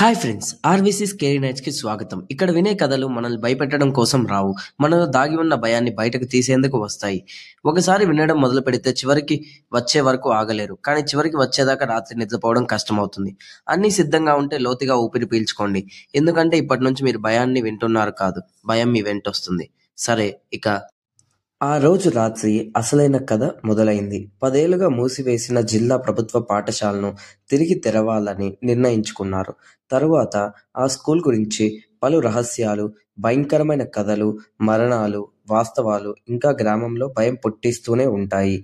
Hi friends, RVC scary నైట్స్కి స్వాగతం. ఇక్కడ వినే కథలు మనల్ని భయపెట్టడం కోసం రావు, మనలో దాగి ఉన్న భయాన్ని బయటకు తీసేందుకు వస్తాయి. ఒకసారి వినడం మొదలు పెడితే చివరికి వచ్చే వరకు ఆగలేరు, కానీ చివరికి వచ్చేదాకా రాత్రి నిద్రపోవడం కష్టమవుతుంది. అన్నీ సిద్ధంగా ఉంటే లోతుగా ఊపిరి పీల్చుకోండి, ఎందుకంటే ఇప్పటి నుంచి మీరు భయాన్ని వింటున్నారు కాదు, భయం మీ వెంటొస్తుంది. సరే, ఇక ఆ రోజు రాత్రి అసలైన కథ మొదలైంది. 10 ఏళ్లుగా మూసివేసిన జిల్లా ప్రభుత్వ పాఠశాలను తిరిగి తెరవాలని నిర్ణయించుకున్నారు. తరువాత ఆ స్కూల్ గురించి పలు రహస్యాలు, భయంకరమైన కథలు, మరణాలు, వాస్తవాలు ఇంకా గ్రామంలో భయం పుట్టిస్తూనే ఉంటాయి.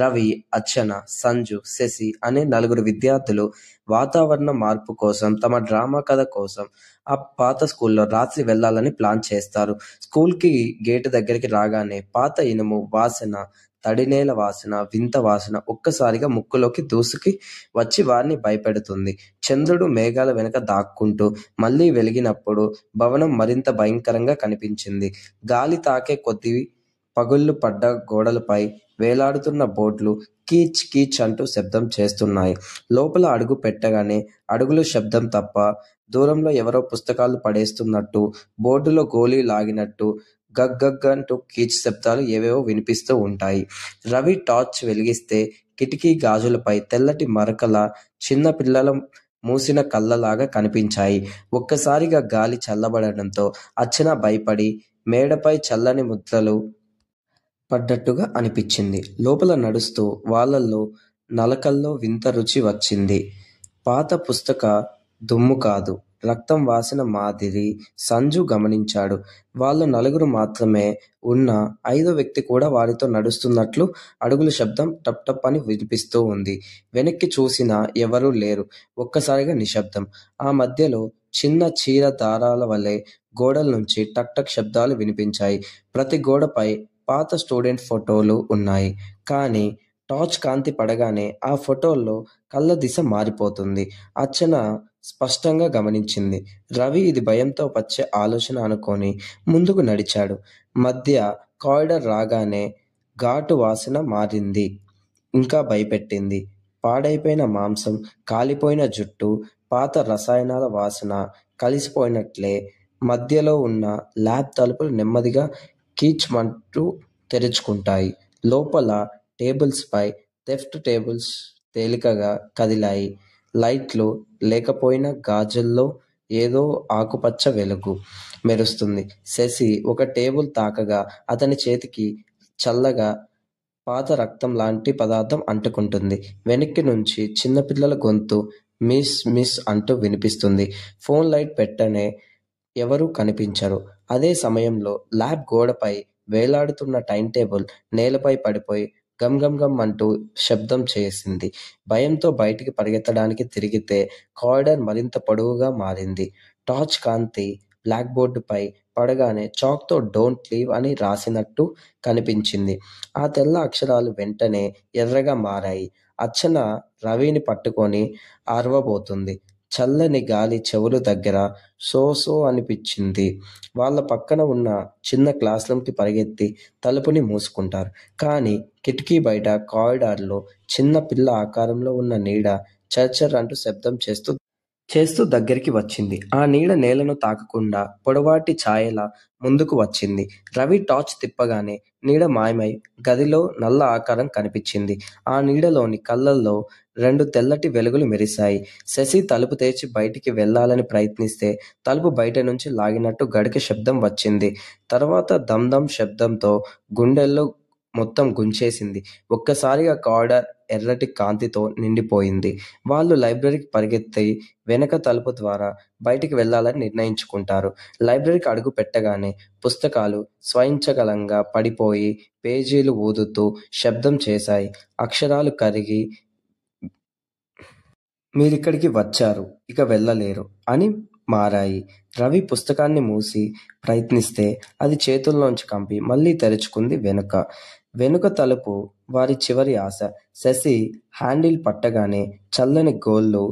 రవి, అర్చన, సంజు, శశి అనే 4 విద్యార్థులు వాతావరణ మార్పు కోసం, తమ డ్రామా కథ కోసం ఆ పాత స్కూల్లో రాత్రి వెళ్లాలని ప్లాన్ చేస్తారు. స్కూల్కి గేటు దగ్గరికి రాగానే పాత ఇనుము వాసన, తడినేల వాసన, వింత వాసన ఒక్కసారిగా ముక్కులోకి దూసుకి వచ్చి వారిని భయపెడుతుంది. చంద్రుడు మేఘాల వెనుక దాక్కుంటూ మళ్లీ వెలిగినప్పుడు భవనం మరింత భయంకరంగా కనిపించింది. గాలి తాకే కొద్దీ పగుళ్లు పడ్డ గోడలపై వేలాడుతున్న బోర్డులు కీచ్ కీచ్ అంటూ శబ్దం చేస్తున్నాయి. లోపల అడుగు పెట్టగానే అడుగుల శబ్దం తప్ప, దూరంలో ఎవరో పుస్తకాలు పడేస్తున్నట్టు, బోర్డులో గోలీ లాగినట్టు, గగ్ గగ్ అంటూ కీచ్ శబ్దాలు ఏవేవో వినిపిస్తూ ఉంటాయి. రవి టార్చ్ వెలిగిస్తే కిటికీ గాజులపై తెల్లటి మరకల చిన్న పిల్లల మూసిన కళ్ళలాగా కనిపించాయి. ఒక్కసారిగా గాలి చల్లబడడంతో అర్చన భయపడి మేడపై చల్లని ముద్రలు పడ్డట్టుగా అనిపించింది. లోపల నడుస్తూ వాళ్ళల్లో నలకల్లో వింత రుచి వచ్చింది. పాత పుస్తక దుమ్ము కాదు, రక్తం వాసన మాదిరి సంజు గమనించాడు. వాళ్ళు 4 మాత్రమే ఉన్న 5వ వ్యక్తి కూడా వారితో నడుస్తున్నట్లు అడుగుల శబ్దం టప్ టప్ అని వినిపిస్తూ ఉంది. వెనక్కి చూసినా ఎవరూ లేరు. ఒక్కసారిగా నిశ్శబ్దం. ఆ మధ్యలో చిన్న చీర దారాల వలె గోడల నుంచి టక్ టక్ శబ్దాలు వినిపించాయి. ప్రతి గోడపై పాత స్టూడెంట్ ఫోటోలు ఉన్నాయి. కానీ టార్చ్ కాంతి పడగానే ఆ ఫోటోల్లో కళ్ళ దిశ మారిపోతుంది. అర్చన స్పష్టంగా గమనించింది. రవి ఇది భయంతో వచ్చే ఆలోచన అనుకొని ముందుకు నడిచాడు. మధ్య కారిడార్ రాగానే ఘాటు వాసన మారింది. ఇంకా భయపెట్టింది. పాడైపోయిన మాంసం, కాలిపోయిన జుట్టు, పాత రసాయనాల వాసన కలిసిపోయినట్లే. మధ్యలో ఉన్న ల్యాబ్ తలుపులు నెమ్మదిగా కీచ్మంటూ తెరుచుకుంటాయి. లోపల టేబుల్స్పై థెఫ్ట్ టేబుల్స్ తేలికగా కదిలాయి. లైట్లు లేకపోయినా గాజుల్లో ఏదో ఆకుపచ్చ వెలుగు మెరుస్తుంది. శశి ఒక టేబుల్ తాకగా అతని చేతికి చల్లగా పాత రక్తం లాంటి పదార్థం అంటుకుంటుంది. వెనక్కి నుంచి చిన్నపిల్లల గొంతు మిస్ మిస్ అంటూ వినిపిస్తుంది. ఫోన్ లైట్ పెట్టనే ఎవరూ కనిపించరు. అదే సమయంలో ల్యాబ్ గోడపై వేలాడుతున్న టైం టేబుల్ నేలపై పడిపోయి గమ్ గమ్ గమ్ అంటూ శబ్దం చేసింది. భయంతో బయటికి పరిగెత్తడానికి తిరిగితే కారిడార్ మరింత పొడవుగా మారింది. టార్చ్ కాంతి బ్లాక్ బోర్డుపై పడగానే చాక్తో డోంట్ లీవ్ అని రాసినట్టు కనిపించింది. ఆ తెల్ల అక్షరాలు వెంటనే ఎర్రగా మారాయి. అర్చన రవిని పట్టుకొని అరవబోతుంది. చల్లని గాలి చెవులు దగ్గర సో సో అనిపించింది. వాళ్ళ పక్కన ఉన్న చిన్న క్లాస్ రూమ్కి పరిగెత్తి తలుపుని మూసుకుంటారు. కానీ కిటికీ బయట కారిడార్లో చిన్న పిల్ల ఆకారంలో ఉన్న నీడ చర్చర్ అంటూ శబ్దం చేస్తూ దగ్గరికి వచ్చింది. ఆ నీడ నేలను తాకకుండా పొడవాటి ఛాయలా ముందుకు వచ్చింది. రవి టార్చ్ తిప్పగానే నీడ మాయమై గదిలో నల్ల ఆకారం కనిపించింది. ఆ నీడలోని కళ్ళల్లో 2 తెల్లటి వెలుగులు మెరిశాయి. శశి తలుపు తెరిచి బయటికి వెళ్లాలని ప్రయత్నిస్తే తలుపు బయట నుంచి లాగినట్టు గడిక శబ్దం వచ్చింది. తర్వాత దమ్ దమ్ శబ్దంతో గుండెల్లో మొత్తం గుంజేసింది. ఒక్కసారిగా కారిడార్ ఎర్రటి కాంతితో నిండిపోయింది. వాళ్ళు లైబ్రరీకి పరిగెత్తి వెనక తలుపు ద్వారా బయటికి వెళ్లాలని నిర్ణయించుకుంటారు. లైబ్రరీకి అడుగు పెట్టగానే పుస్తకాలు స్వయంచలంగా పడిపోయి పేజీలు ఊదుతూ శబ్దం చేశాయి. అక్షరాలు కరిగి మీరిక్కడికి వచ్చారు, ఇక వెళ్ళలేరు అని మారాయి. రవి పుస్తకాన్ని మూసి ప్రయత్నిస్తే అది చేతుల్లోంచి కంపి మళ్లీ తెరుచుకుంది. వెనుక తలుపు వారి చివరి ఆశ. శశి హ్యాండిల్ పట్టగానే చల్లని గోళ్లు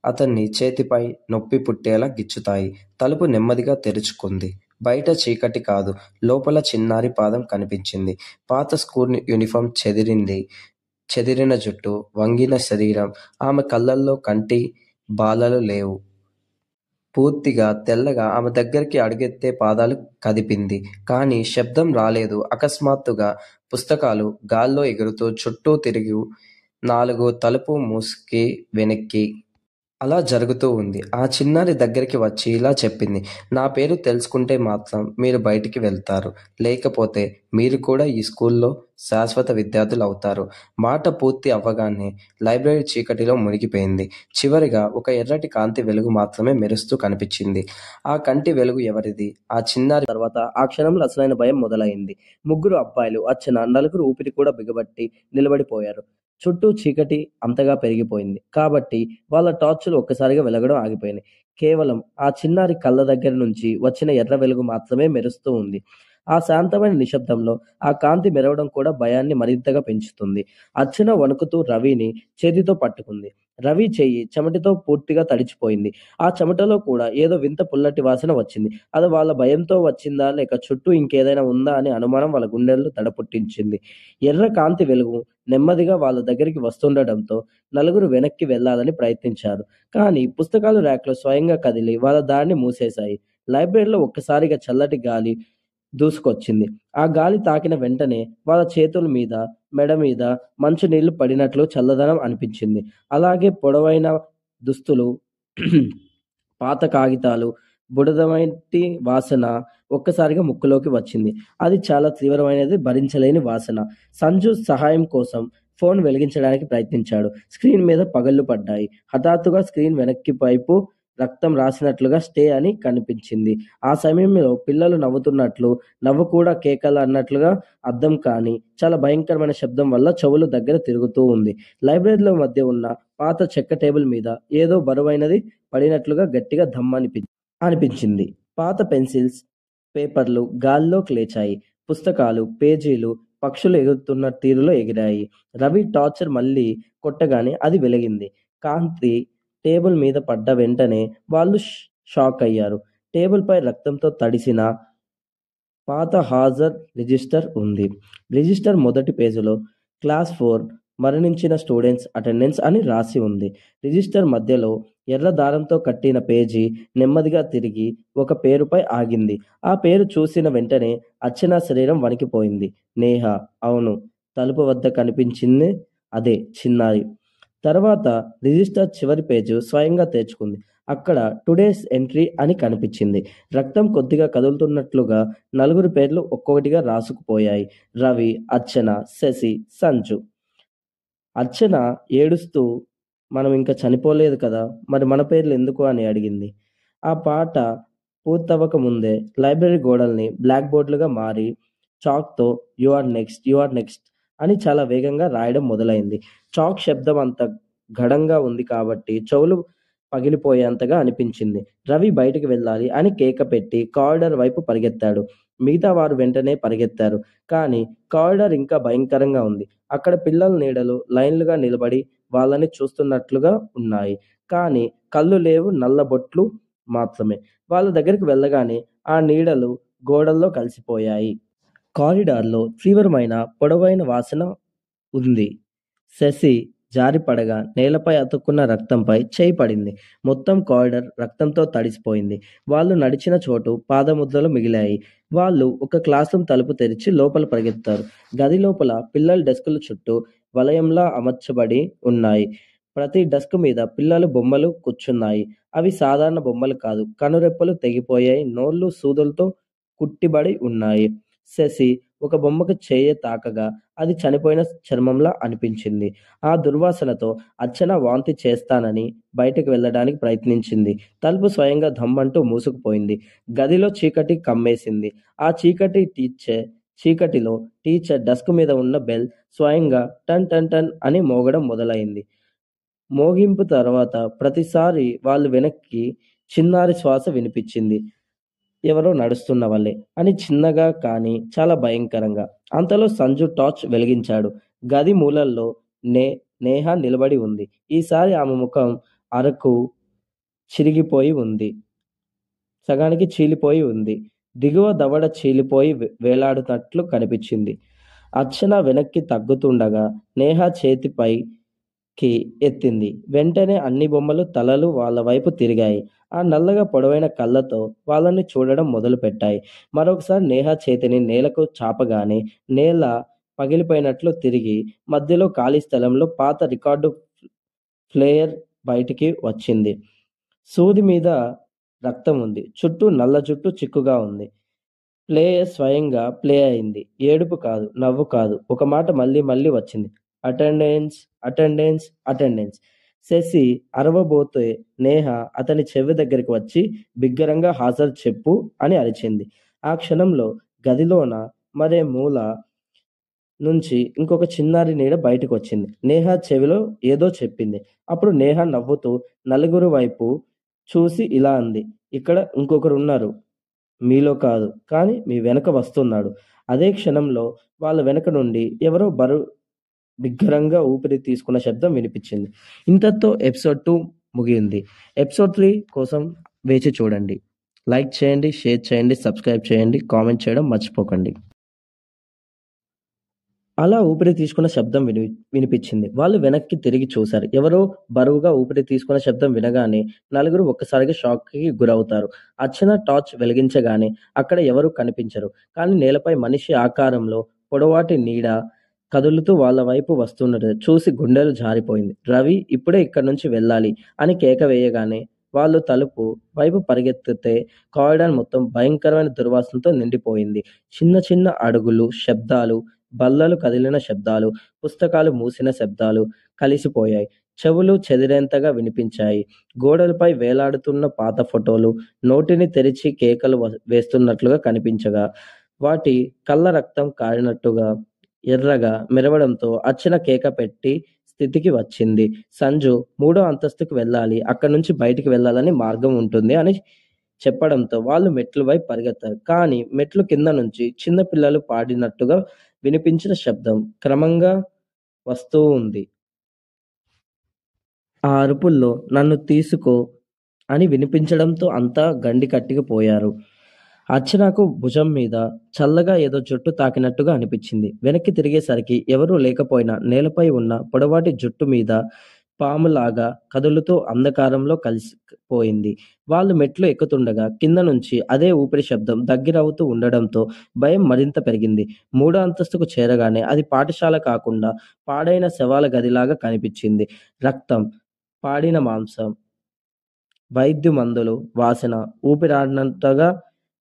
అతన్ని చేతిపై నొప్పి పుట్టేలా గిచ్చుతాయి. తలుపు నెమ్మదిగా తెరుచుకుంది. బయట చీకటి కాదు, లోపల చిన్నారి పాదం కనిపించింది. పాత స్కూల్ యూనిఫాం చెదిరిన జుట్టు, వంగిన శరీరం. ఆమె కళ్ళల్లో కంటి బాలలు లేవు. పూర్తిగా తెల్లగా ఆమె దగ్గరికి అడుగెత్తే పాదాలు కదిపింది. కానీ శబ్దం రాలేదు. అకస్మాత్తుగా పుస్తకాలు గాల్లో ఎగురుతూ చుట్టూ తిరిగి 4 తలుపు మూసుకి వెనక్కి అలా జరుగుతూ ఉంది. ఆ చిన్నారి దగ్గరికి వచ్చి ఇలా చెప్పింది. నా పేరు తెలుసుకుంటే మాత్రం మీరు బయటికి వెళ్తారు. లేకపోతే మీరు కూడా ఈ స్కూల్లో శాశ్వత విద్యార్థులవుతారు. మాట పూర్తి అవ్వగానే లైబ్రరీ చీకటిలో మునిగిపోయింది. చివరిగా ఒక ఎర్రటి కాంతి వెలుగు మాత్రమే మెరుస్తూ కనిపించింది. ఆ కంటి వెలుగు ఎవరిది? ఆ చిన్నారి తర్వాత ఆ క్షణంలో అసలైన భయం మొదలైంది. ముగ్గురు అబ్బాయిలు, అచ్చన నలుగురు ఊపిరి కూడా బిగబట్టి నిలబడిపోయారు. చుట్టూ చీకటి అంతగా పెరిగిపోయింది. కాబట్టి వాళ్ళ టార్చులు ఒక్కసారిగా వెలగడం ఆగిపోయినాయి. కేవలం ఆ చిన్నారి కళ్ళ దగ్గర నుంచి వచ్చిన ఎర్ర వెలుగు మాత్రమే మెరుస్తూ ఉంది. ఆ శాంతమైన నిశ్శబ్దంలో ఆ కాంతి మెరవడం కూడా భయాన్ని మరింతగా పెంచుతుంది. అర్చన వణుకుతూ రవిని చేతితో పట్టుకుంది. రవి చెయ్యి చెమటతో పూర్తిగా తడిచిపోయింది. ఆ చెమటలో కూడా ఏదో వింత పుల్లటి వాసన వచ్చింది. అది వాళ్ళ భయంతో వచ్చిందా, లేక చుట్టూ ఇంకేదైనా ఉందా అనే అనుమానం వాళ్ళ గుండెల్లో దడ పుట్టించింది. ఎర్ర కాంతి వెలుగు నెమ్మదిగా వాళ్ళ దగ్గరికి వస్తుండటంతో నలుగురు వెనక్కి వెళ్లాలని ప్రయత్నించారు. కానీ పుస్తకాలు ర్యాక్లు స్వయంగా కదిలి వాళ్ళ దారిని మూసేశాయి. లైబ్రరీలో ఒక్కసారిగా చల్లటి గాలి దూసుకొచ్చింది. ఆ గాలి తాకిన వెంటనే వాళ్ళ చేతుల మీద, మెడ మీద మంచు నీళ్లు పడినట్లు చల్లదనం అనిపించింది. అలాగే పొడవైన దుస్తులు, పాత కాగితాలు, బుడదవంటి వాసన ఒక్కసారిగా ముక్కులోకి వచ్చింది. అది చాలా తీవ్రమైనది, భరించలేని వాసన. సంజు సహాయం కోసం ఫోన్ వెలిగించడానికి ప్రయత్నించాడు. స్క్రీన్ మీద పగళ్లు పడ్డాయి. హఠాత్తుగా స్క్రీన్ వెనక్కి వైపు రక్తం రాసినట్లుగా స్టే అని కనిపించింది. ఆ సమయంలో పిల్లలు నవ్వుతున్నట్లు, నవ్వు కూడా కేకలు అన్నట్లుగా అర్థం కాని చాలా భయంకరమైన శబ్దం వల్ల చెవులు దగ్గర తిరుగుతూ ఉంది. లైబ్రరీలో మధ్య ఉన్న పాత చెక్క టేబుల్ మీద ఏదో బరువైనది పడినట్లుగా గట్టిగా అనిపించింది. పాత పెన్సిల్స్, పేపర్లు గాల్లోకి లేచాయి. పుస్తకాలు, పేజీలు పక్షులు ఎగురుతున్న తీరులో ఎగిరాయి. రవి టార్చర్ మళ్ళీ కొట్టగానే అది వెలిగింది. కాంతి టేబుల్ మీద పడ్డ వెంటనే వాళ్ళు షాక్ అయ్యారు. టేబుల్ పై రక్తంతో తడిసిన పాత హాజర్ రిజిస్టర్ ఉంది. రిజిస్టర్ మొదటి పేజీలో క్లాస్ 4 మరణించిన స్టూడెంట్స్ అటెండెన్స్ అని రాసి ఉంది. రిజిస్టర్ మధ్యలో ఎర్ర దారంతో కట్టిన పేజీ నెమ్మదిగా తిరిగి ఒక పేరుపై ఆగింది. ఆ పేరు చూసిన వెంటనే అర్చన శరీరం వణికిపోయింది. నేహ. అవును, తలుపు వద్ద కనిపించింది అదే చిన్నారి. తర్వాత రిజిస్టర్ చివరి పేజీ స్వయంగా తెరుచుకుంది. అక్కడ టుడేస్ ఎంట్రీ అని కనిపించింది. రక్తం కొద్దిగా కదులుతున్నట్లుగా నలుగురు పేర్లు ఒక్కొక్కటిగా రాసుకుపోయాయి. రవి, అర్చన, శశి, సంజు. అర్చన ఏడుస్తూ, మనం ఇంకా చనిపోలేదు కదా, మరి మన పేర్లు ఎందుకు అని అడిగింది. ఆ పాట పూర్తవక ముందే లైబ్రరీ గోడల్ని బ్లాక్ బోర్డులుగా మారి చాక్తో you are next, you are next అని చాలా వేగంగా రాయడం మొదలైంది. చాక్ శబ్దం అంత ఘడంగా ఉంది కాబట్టి చెవులు పగిలిపోయేంతగా అనిపించింది. రవి బయటికి వెళ్ళాలి అని కేక పెట్టి కారిడార్ వైపు పరిగెత్తాడు. మిగతా వారు వెంటనే పరిగెత్తారు. కానీ కారిడార్ ఇంకా భయంకరంగా ఉంది. అక్కడ పిల్లల నీడలు లైన్లుగా నిలబడి వాళ్ళని చూస్తున్నట్లుగా ఉన్నాయి. కానీ కళ్ళు లేవు, నల్ల బొట్లు మాత్రమే. వాళ్ళ దగ్గరికి వెళ్ళగానే ఆ నీడలు గోడల్లో కలిసిపోయాయి. కారిడార్లో తీవ్రమైన పొడవైన వాసన ఉంది. శశి జారిపడగా నేలపై అతుక్కున్న రక్తంపై చేయి పడింది. మొత్తం కారిడార్ రక్తంతో తడిసిపోయింది. వాళ్ళు నడిచిన చోటు పాదముద్రలు మిగిలాయి. వాళ్ళు ఒక క్లాస్ రూమ్ తలుపు తెరిచి లోపల పరిగెత్తారు. గది లోపల పిల్లల డెస్కుల చుట్టూ వలయంలా అమర్చబడి ఉన్నాయి. ప్రతి డెస్క్ మీద పిల్లల బొమ్మలు కూర్చున్నాయి. అవి సాధారణ బొమ్మలు కాదు. కనురెప్పలు తెగిపోయాయి. నోళ్లు సూదులతో కుట్టిబడి ఉన్నాయి. శశి ఒక బొమ్మకు చేయి తాకగా అది చనిపోయిన చర్మంలా అనిపించింది. ఆ దుర్వాసనతో అర్చన వాంతి చేస్తానని బయటకు వెళ్ళడానికి ప్రయత్నించింది. తలుపు స్వయంగా ధమ్మంటూ మూసుకుపోయింది. గదిలో చీకటి కమ్మేసింది. ఆ చీకటిలో టీచర్ డెస్క్ మీద ఉన్న బెల్ స్వయంగా టన్ టన్ టన్ అని మోగడం మొదలైంది. మోగింపు తర్వాత ప్రతిసారి వాళ్ళు వెనక్కి చిన్నారి శ్వాస వినిపించింది. ఎవరో నడుస్తున్న వల్లే అని, చిన్నగా కానీ చాలా భయంకరంగా. అంతలో సంజు టార్చ్ వెలిగించాడు. గది మూలల్లో నేహ నిలబడి ఉంది. ఈసారి ఆమె ముఖం అరకు చిరిగిపోయి ఉంది, సగానికి చీలిపోయి ఉంది. దిగువ దవడ చీలిపోయి వేలాడుతున్నట్లు కనిపించింది. అర్చన వెనక్కి తగ్గుతుండగా నేహ చేతిపై కి ఎత్తింది. వెంటనే అన్ని బొమ్మలు తలలు వాళ్ళ వైపు తిరిగాయి. ఆ నల్లగా పొడవైన కళ్ళతో వాళ్ళని చూడడం మొదలుపెట్టాయి. మరొకసారి నేహ చేతిని నేలకు చాపగానే నేల పగిలిపోయినట్లు తిరిగి మధ్యలో ఖాళీ స్థలంలో పాత రికార్డు ప్లేయర్ బయటికి వచ్చింది. సూది మీద రక్తం ఉంది. చుట్టూ నల్ల జుట్టు చిక్కుగా ఉంది. ప్లేయర్ స్వయంగా ప్లే అయింది. ఏడుపు కాదు, నవ్వు కాదు. ఒక మాట మళ్ళీ మళ్ళీ వచ్చింది. Attendance, attendance, attendance. శశి అరవబోతే నేహ అతని చెవి దగ్గరికి వచ్చి బిగ్గరగా హాజరు చెప్పు అని అరిచింది. ఆ క్షణంలో గదిలోన మరే మూల నుంచి ఇంకొక చిన్నారి నీడ బయటకు వచ్చింది. నేహ చెవిలో ఏదో చెప్పింది. అప్పుడు నేహ నవ్వుతూ నలుగురు వైపు చూసి ఇలా అంది. ఇక్కడ ఇంకొకరు ఉన్నారు. మీలో కాదు, కానీ మీ వెనక వస్తున్నాడు. అదే క్షణంలో వాళ్ళ వెనక నుండి ఎవరో బిగ్గరగా ఊపిరి తీసుకున్న శబ్దం వినిపించింది. ఇంతటితో ఎపిసోడ్ 2 ముగియింది. ఎపిసోడ్ 3 కోసం వేచి చూడండి. లైక్ చేయండి, షేర్ చేయండి, సబ్స్క్రైబ్ చేయండి, కామెంట్ చేయడం మర్చిపోకండి. అలా ఊపిరి తీసుకున్న శబ్దం వినిపించింది. వాళ్ళు వెనక్కి తిరిగి చూశారు. ఎవరో బరువుగా ఊపిరి తీసుకున్న శబ్దం వినగానే నలుగురు ఒక్కసారిగా షాక్కి గురవుతారు. అర్చన టార్చ్ వెలిగించగానే అక్కడ ఎవరూ కనిపించరు. కానీ నేలపై మనిషి ఆకారంలో పొడవాటి నీడ కదులుతూ వాళ్ళ వైపు వస్తున్నది చూసి గుండెలు జారిపోయింది. రవి ఇప్పుడే ఇక్కడి నుంచి వెళ్ళాలి అని కేక వేయగానే వాళ్ళు తలుపు వైపు పరిగెత్తితే కారిడార్ మొత్తం భయంకరమైన దుర్వాసనతో నిండిపోయింది. చిన్న చిన్న అడుగులు, శబ్దాలు, బల్లలు కదిలిన శబ్దాలు, పుస్తకాలు మూసిన శబ్దాలు కలిసిపోయాయి. చెవులు చెదిరేంతగా వినిపించాయి. గోడలపై వేలాడుతున్న పాత ఫోటోలు నోటిని తెరిచి కేకలు వేస్తున్నట్లుగా కనిపించగా వాటి కళ్ళ రక్తం కారినట్టుగా ఎర్రగా మెరవడంతో అర్చన కేక పెట్టి స్థితికి వచ్చింది. సంజు 3వ అంతస్తుకు వెళ్ళాలి, అక్కడి నుంచి బయటికి వెళ్ళాలని మార్గం ఉంటుంది అని చెప్పడంతో వాళ్ళు మెట్ల వైపు పరిగెత్తారు. కానీ మెట్లు కింద నుంచి చిన్న పిల్లలు పాడినట్టుగా వినిపించిన శబ్దం క్రమంగా వస్తూ ఉంది. ఆ అరుపుల్లో నన్ను తీసుకో అని వినిపించడంతో అంతా గండి కట్టిపోయారు. అర్చనకు భుజం మీద చల్లగా ఏదో జుట్టు తాకినట్టుగా అనిపించింది. వెనక్కి తిరిగేసరికి ఎవరూ లేకపోయినా నేలపై ఉన్న పొడవాటి జుట్టు మీద పాములాగా కదులుతూ అంధకారంలో కలిసిపోయింది. వాళ్ళు మెట్లు ఎక్కుతుండగా కింద నుంచి అదే ఊపిరి శబ్దం దగ్గరవుతూ ఉండడంతో భయం మరింత పెరిగింది. 3వ అంతస్తుకు చేరగానే అది పాఠశాల కాకుండా పాడైన శవాల గదిలాగా కనిపించింది. రక్తం, పాడిన మాంసం, వైద్యు మందులు వాసన, ఊపిరాడినంతగా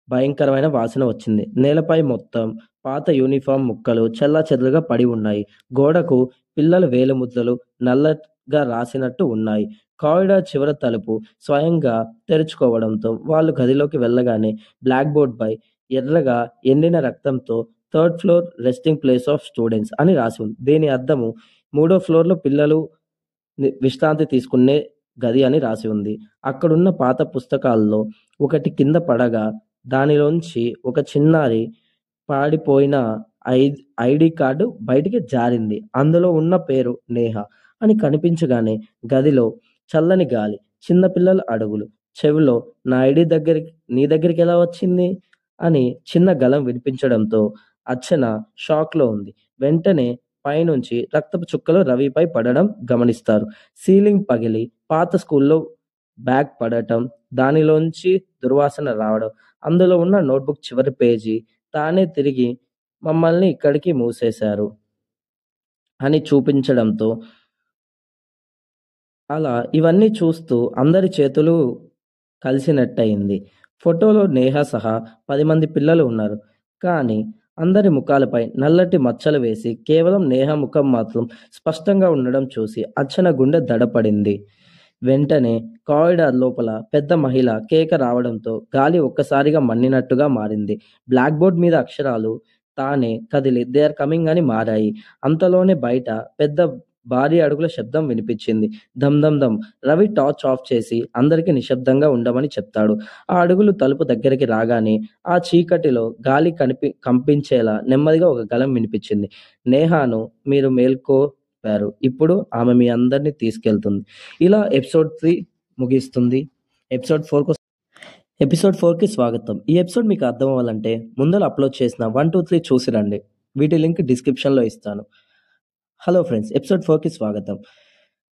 భయంకరమైన వాసన వచ్చింది. నేలపై మొత్తం పాత యూనిఫామ్ ముక్కలు చెల్లాచెదురుగా పడి ఉన్నాయి. గోడకు పిల్లల వేలిముద్రలు నల్లగా రాసినట్టు ఉన్నాయి. కారిడార్ చివర తలుపు స్వయంగా తెరుచుకోవడంతో వాళ్ళు గదిలోకి వెళ్ళగానే బ్లాక్ బోర్డ్ పై ఎర్రగా ఎండిన రక్తంతో 3rd floor resting place of students అని రాసి ఉంది. దీని అర్థము 3వ ఫ్లోర్లో పిల్లలు విశ్రాంతి తీసుకునే గది అని రాసి ఉంది. అక్కడున్న పాత పుస్తకాల్లో ఒకటి కింద పడగా దానిలోంచి ఒక చిన్నారి పాడిపోయిన ఐడి కార్డు బయటికి జారింది. అందులో ఉన్న పేరు నేహ అని కనిపించగానే గదిలో చల్లని గాలి, చిన్నపిల్లల అడుగులు, చెవిలో నా ఐడి నీ దగ్గరికి ఎలా వచ్చింది అని చిన్న గలం వినిపించడంతో అర్చన షాక్లో ఉంది. వెంటనే పైనుంచి రక్తపు చుక్కలు రవిపై పడడం గమనిస్తారు. సీలింగ్ పగిలి పాత స్కూల్లో బ్యాగ్ పడటం, దానిలోంచి దుర్వాసన రావడం, అందులో ఉన్న నోట్బుక్ చివరి పేజీ తానే తిరిగి మమ్మల్ని ఇక్కడికి మూసేశారు అని చూపించడంతో అలా ఇవన్నీ చూస్తూ అందరి చేతులు కలిసినట్టయింది. ఫోటోలో నేహ సహా 10 మంది పిల్లలు ఉన్నారు. కానీ అందరి ముఖాలపై నల్లటి మచ్చలు వేసి కేవలం నేహ ముఖం మాత్రం స్పష్టంగా ఉండడం చూసి అర్చన గుండె దడపడింది. వెంటనే కారిడార్ లోపల పెద్ద మహిళ కేక రావడంతో గాలి ఒక్కసారిగా మండినట్టుగా మారింది. బ్లాక్ బోర్డ్ మీద అక్షరాలు తానే కదిలి దే ఆర్ కమింగ్ అని మారాయి. అంతలోనే బయట పెద్ద భారీ అడుగుల శబ్దం వినిపించింది. దమ్ దమ్ దమ్. రవి టార్చ్ ఆఫ్ చేసి అందరికీ నిశ్శబ్దంగా ఉండమని చెప్తాడు. ఆ అడుగులు తలుపు దగ్గరికి రాగానే ఆ చీకటిలో గాలి కంపించేలా నెమ్మదిగా ఒక గలం వినిపించింది. నేహాను మీరు మేల్కోపారు. ఇప్పుడు ఆమె మీ అందరినీ తీసుకెళ్తుంది. ఇలా ఎపిసోడ్ 3 ముగిస్తుంది. ఎపిసోడ్ 4కి స్వాగతం. ఈ ఎపిసోడ్ మీకు అర్థం అవ్వాలంటే ముందర అప్లోడ్ చేసిన 1, 2, 3 చూసి రండి. వీటి లింక్ డిస్క్రిప్షన్లో ఇస్తాను. హలో ఫ్రెండ్స్, ఎపిసోడ్ 4కి స్వాగతం.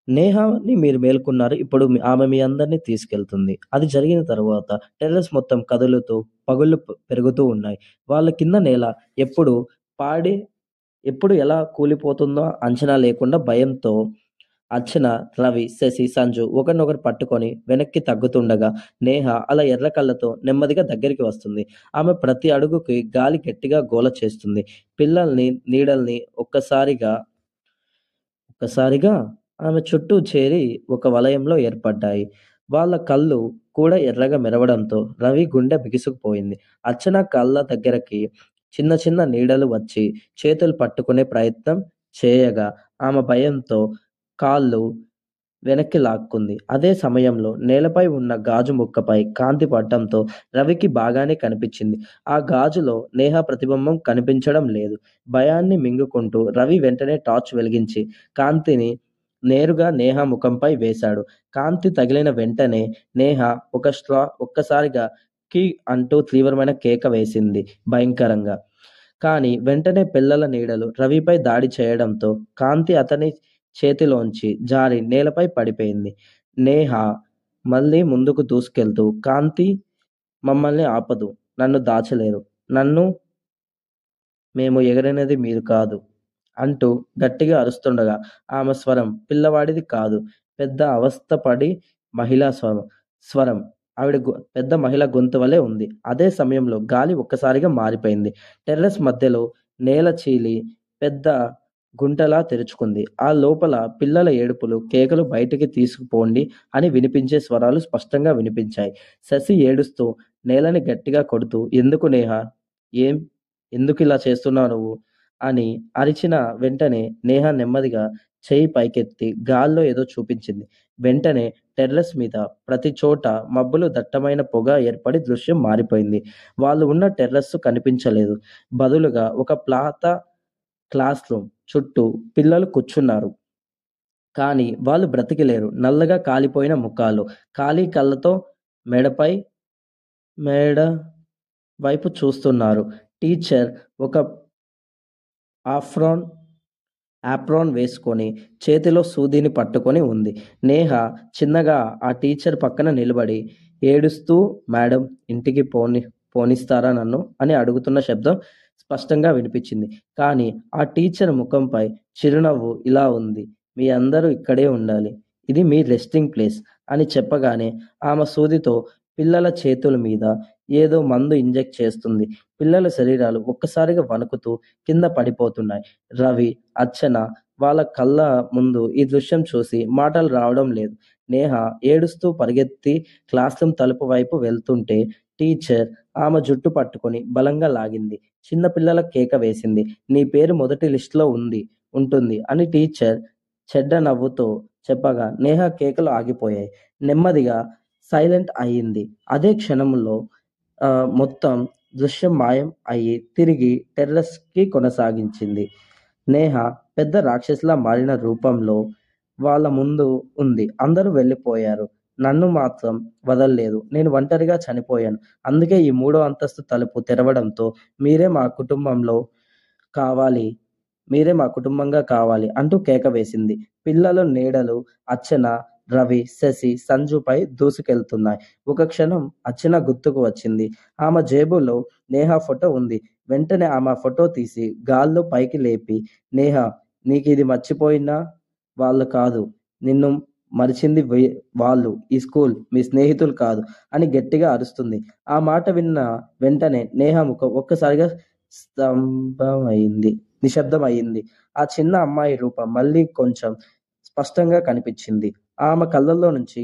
నేహాని మీరు మేల్కొన్నారు. ఇప్పుడు ఆమె మీ అందరిని తీసుకెళ్తుంది. అది జరిగిన తర్వాత టెర్రస్ మొత్తం కదులుతూ, పగుళ్ళు పెరుగుతూ ఉన్నాయి. వాళ్ళ కింద నేల ఎప్పుడు పాడి ఎప్పుడు ఎలా కూలిపోతుందో అంచనా లేకుండా భయంతో అర్చన, రవి, శశి, సంజు ఒకరినొకరు పట్టుకొని వెనక్కి తగ్గుతుండగా నేహ అలా ఎర్ర కళ్ళతో నెమ్మదిగా దగ్గరికి వస్తుంది. ఆమె ప్రతి అడుగుకి గాలి గట్టిగా గోల చేస్తుంది. పిల్లల్ని, నీడల్ని ఒక్కసారిగా ఆమె చుట్టూ చేరి ఒక వలయంలో ఏర్పడ్డాయి. వాళ్ళ కళ్ళు కూడా ఎర్రగా మెరవడంతో రవి గుండె బిగుసుకుపోయింది. అర్చన కళ్ళ దగ్గరకి చిన్న చిన్న నీడలు వచ్చి చేతులు పట్టుకునే ప్రయత్నం చేయగా ఆమె భయంతో కాళ్ళు వెనక్కి లాక్కుంది. అదే సమయంలో నేలపై ఉన్న గాజు ముక్కపై కాంతి పడటంతో రవికి బాగానే కనిపించింది. ఆ గాజులో నేహ ప్రతిబింబం కనిపించడం లేదు. భయాన్ని మింగుకుంటూ రవి వెంటనే టార్చ్ వెలిగించి కాంతిని నేరుగా నేహ ముఖంపై వేశాడు. కాంతి తగిలిన వెంటనే నేహ ఒక్కసారిగా కీ అంటూ తీవ్రమైన కేక వేసింది భయంకరంగా. కానీ వెంటనే పిల్లల నీడలు రవిపై దాడి చేయడంతో కాంతి అతని చేతిలోంచి జారి నేలపై పడిపోయింది. నేహ మళ్ళీ ముందుకు దూసుకెళ్తూ, కాంతి మమ్మల్ని ఆపదు, నన్ను దాచలేరు, నన్ను మేము ఎగరనేది మీరు కాదు అంటూ గట్టిగా అరుస్తుండగా ఆమె స్వరం పిల్లవాడిది కాదు, పెద్ద అవస్థపడి మహిళా స్వరం. పెద్ద మహిళ గొంతు వలె ఉంది. అదే సమయంలో గాలి ఒక్కసారిగా మారిపోయింది. టెర్రస్ మధ్యలో నేల చీలి పెద్ద గుంటలా తెరుచుకుంది. ఆ లోపల పిల్లల ఏడుపులు, కేకలు బయటికి తీసుకుపోండి అని వినిపించే స్వరాలు స్పష్టంగా వినిపించాయి. శశి ఏడుస్తూ నేలని గట్టిగా కొడుతూ, ఎందుకు నేహ, ఏం ఎందుకిలా చేస్తున్నావు నువ్వు అని అరిచిన వెంటనే నేహ నెమ్మదిగా చెయ్యి పైకెత్తి గాల్లో ఏదో చూపించింది. వెంటనే టెర్రస్ మీద ప్రతి చోట మబ్బులు దట్టమైన పొగ ఏర్పడి దృశ్యం మారిపోయింది. వాళ్ళు ఉన్న టెర్రస్ కనిపించలేదు. బదులుగా ఒక క్లాస్ రూమ్ చుట్టూ పిల్లలు కూర్చున్నారు. కానీ వాళ్ళు బ్రతికిలేరు. నల్లగా కాలిపోయిన ముఖాలు, ఖాళీ కళ్ళతో మేడపై మేడ వైపు చూస్తున్నారు. టీచర్ ఒక ఆఫ్రాన్ ఆప్రాన్ వేసుకొని చేతిలో సూదిని పట్టుకొని ఉంది. నేహ చిన్నగా ఆ టీచర్ పక్కన నిలబడి ఏడుస్తూ, మేడం, ఇంటికి పోనిస్తారా నన్ను అని అడుగుతున్న శబ్దం స్పష్టంగా వినిపించింది. కానీ ఆ టీచర్ ముఖంపై చిరునవ్వు ఇలా ఉంది, మీ అందరూ ఇక్కడే ఉండాలి, ఇది మీ రెస్టింగ్ ప్లేస్ అని చెప్పగానే ఆమె సూదితో పిల్లల చేతుల మీద ఏదో మందు ఇంజెక్ట్ చేస్తుంది. పిల్లల శరీరాలు ఒక్కసారిగా వణుకుతూ కింద పడిపోతున్నాయి. రవి, అర్చన వాళ్ళ కళ్ళ ముందు ఈ దృశ్యం చూసి మాటలు రావడం లేదు. నేహ ఏడుస్తూ పరిగెత్తి క్లాస్ రూమ్ తలుపు వైపు వెళ్తుంటే టీచర్ ఆమె జుట్టు పట్టుకొని బలంగా లాగింది. చిన్న పిల్లల కేక వేసింది. నీ పేరు మొదటి లిస్టులో ఉంటుంది అని టీచర్ చెడ్డ నవ్వుతో చెప్పగా నేహ కేకలు ఆగిపోయాయి. నెమ్మదిగా సైలెంట్ అయ్యింది. అదే క్షణంలో మొత్తం దృశ్యం మాయం అయ్యి తిరిగి టెర్రస్కి కొనసాగించింది. నేహ పెద్ద రాక్షసిలా మారిన రూపంలో వాళ్ళ ముందు ఉంది. అందరూ వెళ్ళిపోయారు. నన్ను మాత్రం వదల్లేదు. నేను ఒంటరిగా చనిపోయాను. అందుకే ఈ 3వ అంతస్తు తలుపు తెరవడంతో మీరే మా కుటుంబంలో కావాలి మీరే మా కుటుంబంగా కావాలి అంటూ కేక వేసింది. పిల్లలు నీడలు అర్చన, రవి, శశి, సంజుపై దూసుకెళ్తున్నాయి. ఒక క్షణం అర్చన గుర్తుకు వచ్చింది. ఆమె జేబులో నేహ ఫోటో ఉంది. వెంటనే ఆమె ఫోటో తీసి గాల్లో పైకి లేపి, నేహ, నీకు ఇది మర్చిపోయిన వాళ్ళు కాదు, నిన్ను మరిచింది వాళ్ళు, ఈ స్కూల్, మీ స్నేహితులు కాదు అని గట్టిగా అరుస్తుంది. ఆ మాట విన్న వెంటనే నేహ ముఖం ఒక్కసారిగా నిశ్శబ్దమయింది. ఆ చిన్న అమ్మాయి రూపం మళ్ళీ కొంచెం స్పష్టంగా కనిపించింది. ఆమె కళ్ళల్లో నుంచి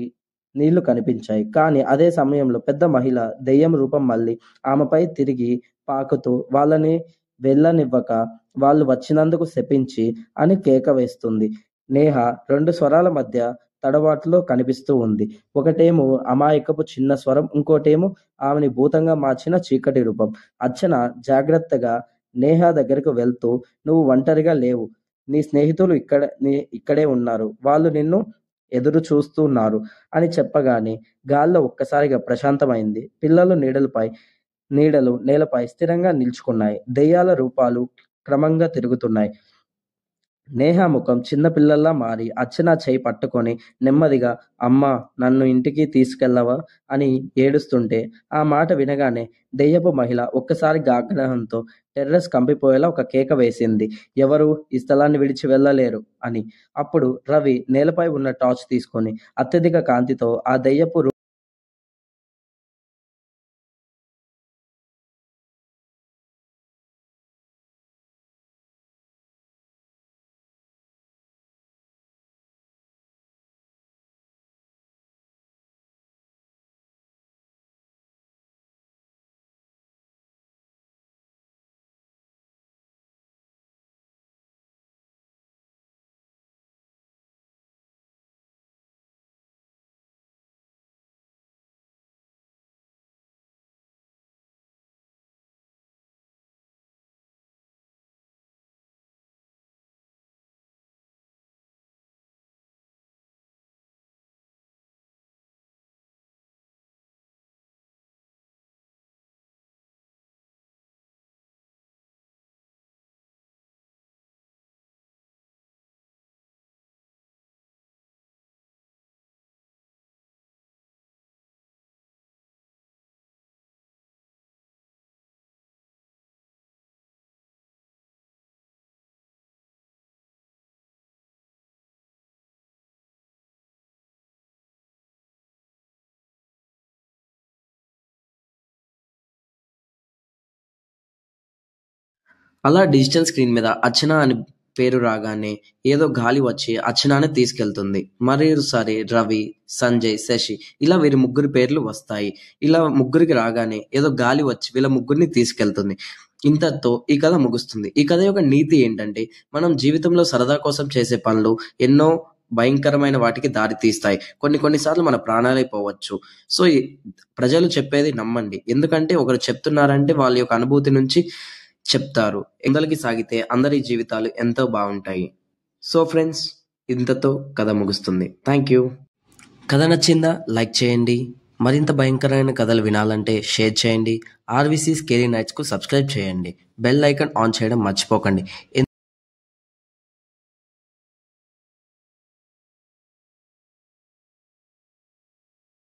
నీళ్లు కనిపించాయి. కానీ అదే సమయంలో పెద్ద మహిళ దెయ్యం రూపం మళ్ళీ ఆమెపై తిరిగి పాకుతూ వాళ్ళని వెళ్ళనివ్వక వాళ్ళు వచ్చినందుకు శపించి అని కేక వేస్తుంది. నేహ 2 స్వరాల మధ్య తడబాటులో కనిపిస్తూ ఉంది. ఒకటేమో అమాయకపు చిన్న స్వరం, ఇంకోటేమో ఆమెని భూతంగా మార్చిన చీకటి రూపం. అర్చన జాగ్రత్తగా నేహ దగ్గరకు వెళ్తూ, నువ్వు ఒంటరిగా లేవు, నీ స్నేహితులు ఇక్కడే ఉన్నారు, వాళ్ళు నిన్ను ఎదురు చూస్తున్నారు అని చెప్పగానే గాల్లో ఒక్కసారిగా ప్రశాంతమైంది. పిల్లలు నీడలు నేలపై స్థిరంగా నిల్చుకున్నాయి. దెయ్యాల రూపాలు క్రమంగా తిరుగుతున్నాయి. నేహ ముఖం చిన్నపిల్లల్లా మారి అర్చన చేయి పట్టుకొని నెమ్మదిగా అమ్మా నన్ను ఇంటికి తీసుకెళ్ళవా అని ఏడుస్తుంటే ఆ మాట వినగానే దెయ్యపు మహిళ ఒక్కసారిగా ఆగ్రహంతో టెర్రస్ కంపిపోయేలా ఒక కేక వేసింది. ఎవరు ఈ స్థలాన్ని విడిచి వెళ్ళలేరు అని. అప్పుడు రవి నేలపై ఉన్న టార్చ్ తీసుకొని అత్యధిక కాంతితో ఆ దెయ్యపు అలా డిజిటల్ స్క్రీన్ మీద అర్చన అని పేరు రాగానే ఏదో గాలి వచ్చి అర్చనాని తీసుకెళ్తుంది. మరోసారి రవి, సంజయ్, శశి ఇలా వీరి ముగ్గురి పేర్లు వస్తాయి. ఇలా ముగ్గురికి రాగానే ఏదో గాలి వచ్చి వీళ్ళ ముగ్గురిని తీసుకెళ్తుంది. ఇంతటితో ఈ కథ ముగుస్తుంది. ఈ కథ యొక్క నీతి ఏంటంటే మనం జీవితంలో సరదా కోసం చేసే పనులు ఎన్నో భయంకరమైన వాటికి దారి తీస్తాయి. కొన్నిసార్లు మన ప్రాణాలే పోవచ్చు. సో ప్రజలు చెప్పేది నమ్మండి. ఎందుకంటే ఒకరు చెప్తున్నారంటే వాళ్ళ యొక్క అనుభూతి నుంచి చెప్తారు. ఎందలికి సాగితే అందరి జీవితాలు ఎంతో బాగుంటాయి. సో ఫ్రెండ్స్, ఇంతతో కథ ముగుస్తుంది. Thank you. కథ నచ్చిందా? లైక్ చేయండి. మరింత భయంకరమైన కథలు వినాలంటే షేర్ చేయండి. ఆర్వీసీ స్కేరీ నైట్స్కు సబ్స్క్రైబ్ చేయండి. బెల్ ఐకాన్ ఆన్ చేయడం మర్చిపోకండి.